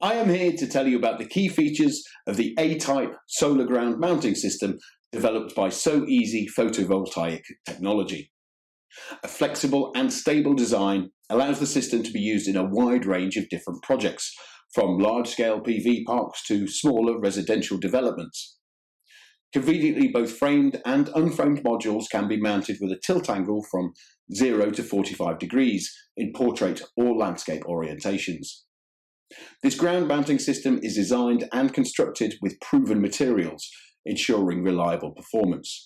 I am here to tell you about the key features of the A-type solar ground mounting system developed by Soeasy Photovoltaic technology. A flexible and stable design allows the system to be used in a wide range of different projects, from large-scale PV parks to smaller residential developments. Conveniently, both framed and unframed modules can be mounted with a tilt angle from 0 to 45 degrees in portrait or landscape orientations. This ground mounting system is designed and constructed with proven materials, ensuring reliable performance.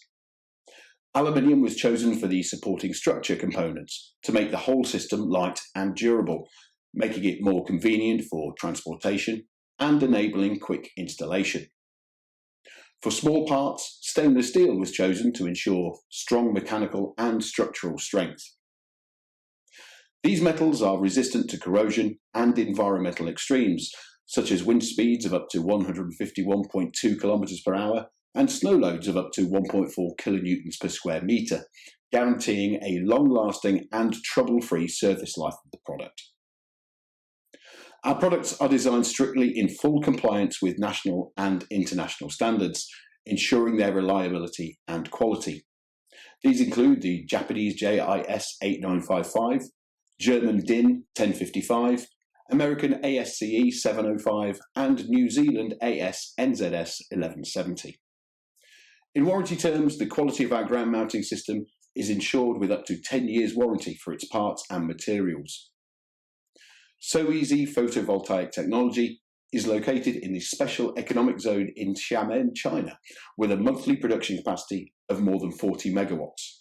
Aluminium was chosen for the supporting structure components to make the whole system light and durable, making it more convenient for transportation and enabling quick installation. For small parts, stainless steel was chosen to ensure strong mechanical and structural strength. These metals are resistant to corrosion and environmental extremes, such as wind speeds of up to 151.2 km per hour and snow loads of up to 1.4 kilonewtons per square metre, guaranteeing a long-lasting and trouble-free service life of the product. Our products are designed strictly in full compliance with national and international standards, ensuring their reliability and quality. These include the Japanese JIS 8955, German DIN 1055, American ASCE 705, and New Zealand AS-NZS 1170. In warranty terms, the quality of our ground mounting system is ensured with up to 10 years warranty for its parts and materials. Soeasy Photovoltaic technology is located in the Special Economic Zone in Xiamen, China, with a monthly production capacity of more than 40 megawatts.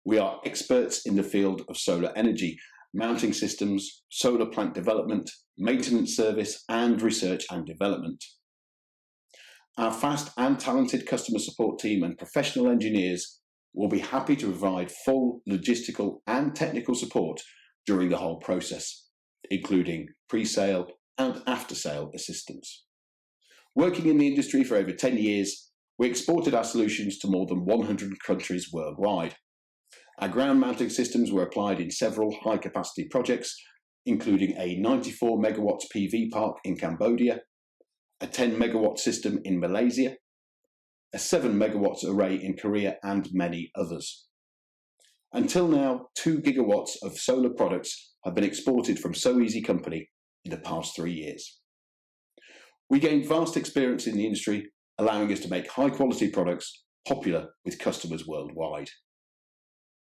We are experts in the field of solar energy, mounting systems, solar plant development, maintenance service, and research and development. Our fast and talented customer support team and professional engineers will be happy to provide full logistical and technical support during the whole process, including pre-sale and after-sale assistance. Working in the industry for over 10 years, we exported our solutions to more than 100 countries worldwide. Our ground mounting systems were applied in several high-capacity projects, including a 94 megawatts PV park in Cambodia, a 10 megawatt system in Malaysia, a 7 megawatts array in Korea, and many others. Until now, 2 gigawatts of solar products have been exported from Soeasy Company in the past 3 years. We gained vast experience in the industry, allowing us to make high-quality products popular with customers worldwide.